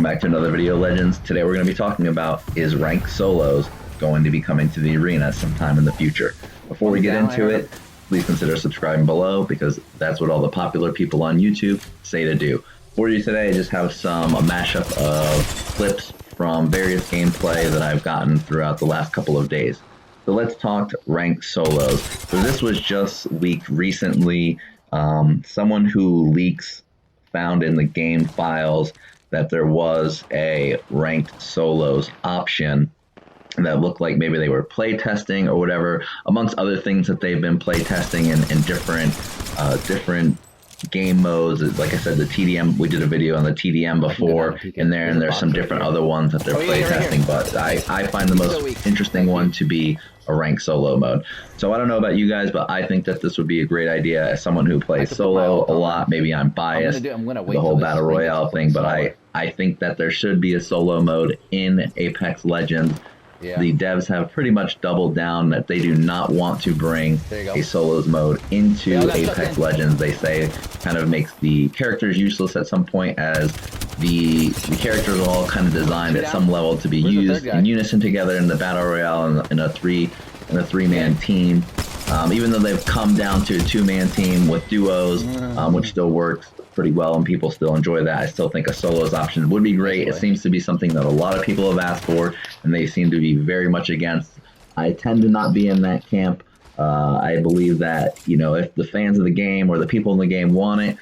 welcome back to another video, Legends. Today we're going to be talking about, is ranked solos going to be coming to the arena sometime in the future? Before we get into it, please consider subscribing below because that's what all the popular people on YouTube say to do. For you today, I just have a mashup of clips from various gameplay that I've gotten throughout the last couple of days. So let's talk ranked solos. So this was just leaked recently. Someone who leaks found in the game files that there was a ranked solos option that looked like maybe they were play testing or whatever, amongst other things that they've been play testing in different game modes. Like I said, the TDM, we did a video on the TDM before in there, and there's some different other ones that they're play testing, but I find the most interesting one to be a ranked solo mode. So I don't know about you guys, but I think that this would be a great idea as someone who plays solo a lot. Maybe I'm biased, the whole battle royale thing, but I think that there should be a solo mode in Apex Legends. Yeah. The devs have pretty much doubled down that they do not want to bring a solos mode into Apex Legends. They say it kind of makes the characters useless at some point, as the characters are all kind of designed at some level to be used in unison together in the battle royale in a three-man team. Even though they've come down to a two-man team with duos, which still works pretty well and people still enjoy that, I still think a solos option would be great. It seems to be something that a lot of people have asked for, and they seem to be very much against. I tend to not be in that camp. I believe that, you know, if the fans of the game or the people in the game want it,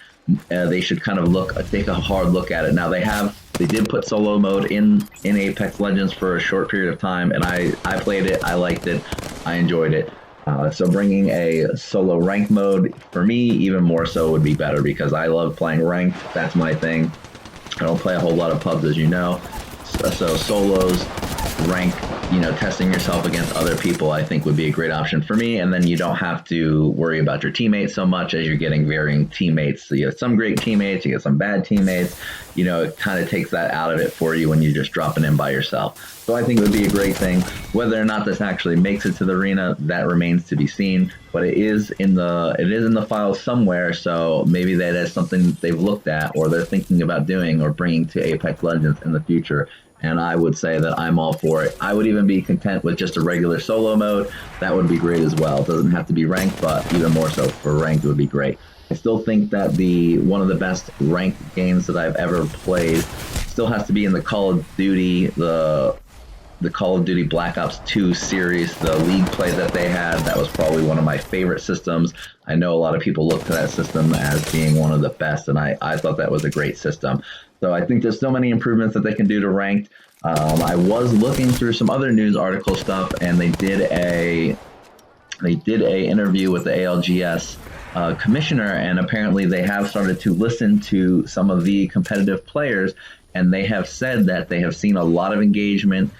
they should kind of take a hard look at it. Now they did put solo mode in Apex Legends for a short period of time, and I played it, I liked it, I enjoyed it. So bringing a solo rank mode, for me, even more so would be better, because I love playing ranked. That's my thing. I don't play a whole lot of pubs, as you know. So solos, rank, you know, testing yourself against other people, I think would be a great option for me. And then you don't have to worry about your teammates so much, as you're getting varying teammates. So you have some great teammates, you get some bad teammates. You know, it kind of takes that out of it for you when you're just dropping in by yourself. So I think it would be a great thing. Whether or not this actually makes it to the arena, that remains to be seen. But it is in the files somewhere, so maybe that is something they've looked at or they're thinking about doing or bringing to Apex Legends in the future. And I would say that I'm all for it. I would even be content with just a regular solo mode. That would be great as well. It doesn't have to be ranked, but even more so for ranked would be great. I still think that one of the best ranked games that I've ever played still has to be in the Call of Duty, the Call of Duty Black Ops 2 series, the league play that they had. That was probably one of my favorite systems. I know a lot of people look to that system as being one of the best, and I thought that was a great system. So I think there's so many improvements that they can do to ranked. I was looking through some other news article stuff, and they did a interview with the ALGS commissioner, and apparently they have started to listen to some of the competitive players, and they have said that they have seen a lot of engagement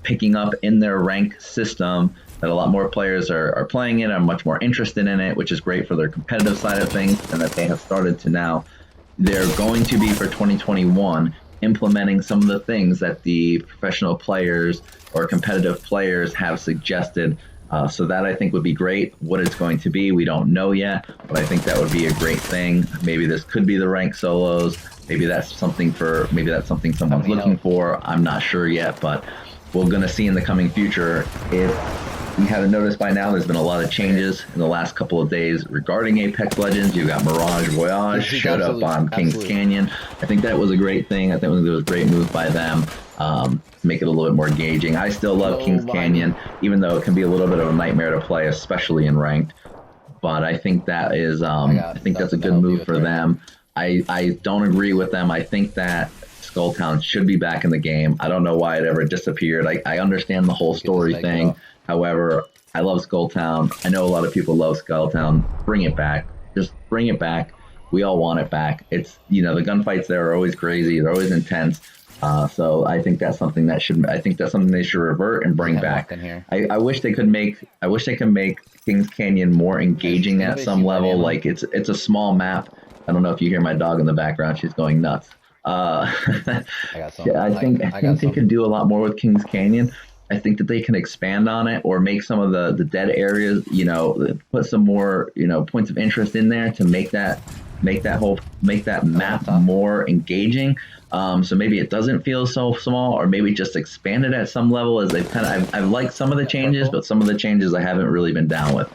picking up in their rank system, that a lot more players are playing it, are much more interested in it, which is great for their competitive side of things, and that they have started to now, they're going to be for 2021 implementing some of the things that the professional players or competitive players have suggested. So that I think would be great. What it's going to be, we don't know yet, but I think that would be a great thing. Maybe this could be the ranked solos. Maybe that's something someone's looking for. I'm not sure yet, but we're going to see in the coming future. If you haven't noticed by now, there's been a lot of changes in the last couple of days regarding Apex Legends. You got Mirage Voyage showed up on Kings Canyon. I think that was a great thing. I think it was a great move by them to make it a little bit more engaging. I still love Kings Canyon, even though it can be a little bit of a nightmare to play, especially in ranked. But I think that is, I think that's a good move for them. I don't agree with them. I think that Skulltown should be back in the game. I don't know why it ever disappeared. I understand the whole story thing. However, I love Skulltown. I know a lot of people love Skulltown. Bring it back. Just bring it back. We all want it back. It's, you know, the gunfights there are always crazy. They're always intense. So I think that's something they should revert and bring back. I wish they could make Kings Canyon more engaging at some level. Like it's a small map. I don't know if you hear my dog in the background. She's going nuts. I think they could do a lot more with Kings Canyon. I think that they can expand on it or make some of the dead areas, you know, put some more, you know, points of interest in there to make that map more engaging. So maybe it doesn't feel so small, or maybe just expanded at some level as they've kind of. I've liked some of the changes, but some of the changes I haven't really been down with.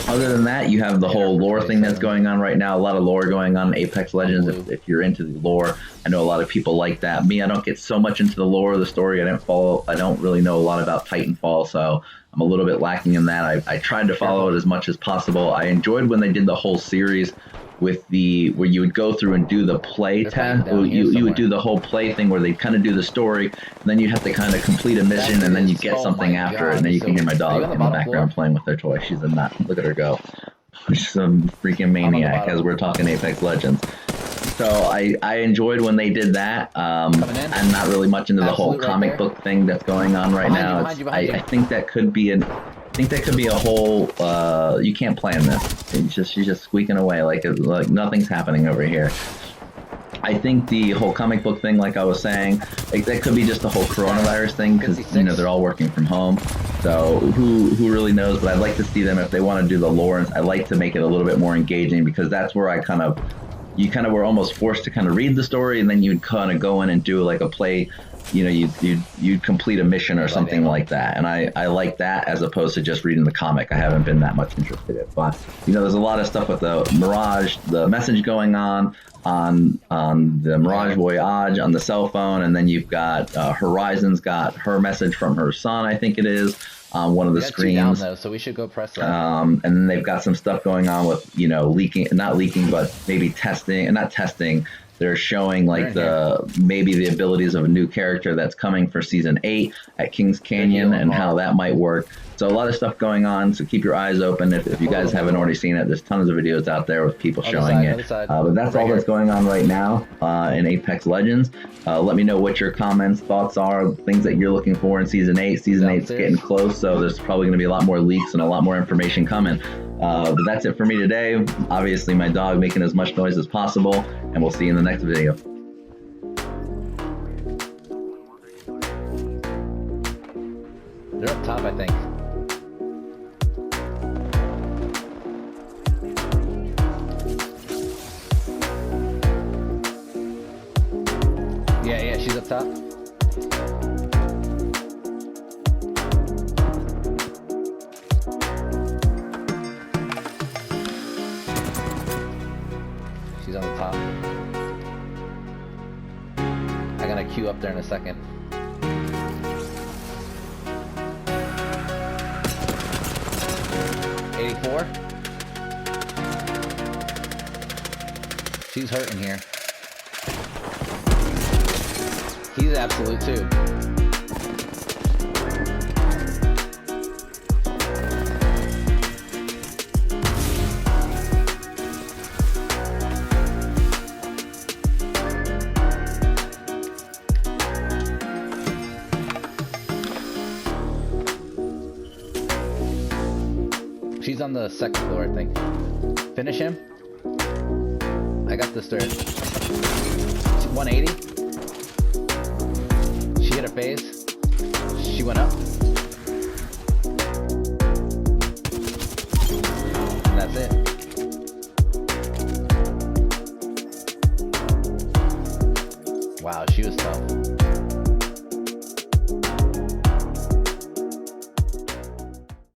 Other than that, you have the whole lore thing that's going on right now. A lot of lore going on in Apex Legends. If you're into the lore, I know a lot of people like that. Me, I don't get so much into the lore of the story. I don't really know a lot about Titanfall, so I'm a little bit lacking in that. I tried to follow it as much as possible. I enjoyed when they did the whole series with where you would go through and do the play test. You would do the whole play thing where they kind of do the story, and then you have to kind of complete a mission, and then you get something after it. And then you can hear my dog in the background playing with their toy. She's a nut. Look at her go. She's some freaking maniac as we're talking Apex Legends. So I enjoyed when they did that. I'm not really much into the whole comic book thing that's going on right now. I think that could be a whole. You can't plan this. She's just squeaking away like nothing's happening over here. I think the whole comic book thing, like I was saying, that could be just the whole coronavirus thing because they're all working from home. So who really knows? But I'd like to see them if they want to do the lore. I'd like to make it a little bit more engaging because that's where you kind of were almost forced to kind of read the story, and then you'd kind of go in and do like a play. You'd complete a mission or something like that, and I like that as opposed to just reading the comic. I haven't been that much interested in it, but there's a lot of stuff with the Mirage, the message going on the Mirage Voyage on the cell phone, and then you've got Horizon's got her message from her son, I think it is, on one of the screens. Down, though, so we should go press that. And then they've got some stuff going on with not leaking, but maybe testing, and not testing. They're showing like maybe the abilities of a new character that's coming for season 8 at Kings Canyon and how that might work. So a lot of stuff going on. So keep your eyes open. If you guys haven't already seen it, there's tons of videos out there with people showing it. But that's all that's going on right now in Apex Legends. Let me know what your comments, thoughts are, things that you're looking for in season 8. Season 8's getting close, so there's probably going to be a lot more leaks and a lot more information coming. But that's it for me today. Obviously, my dog making as much noise as possible, and we'll see you in the next video. They're up top, I think. Yeah, she's up top. She's on the top. I gotta queue up there in a second. She's hurting here. He's absolute too. She's on the second floor, I think. Finish him. I got this third. 180. She hit a phase. She went up. And that's it. Wow, she was tough.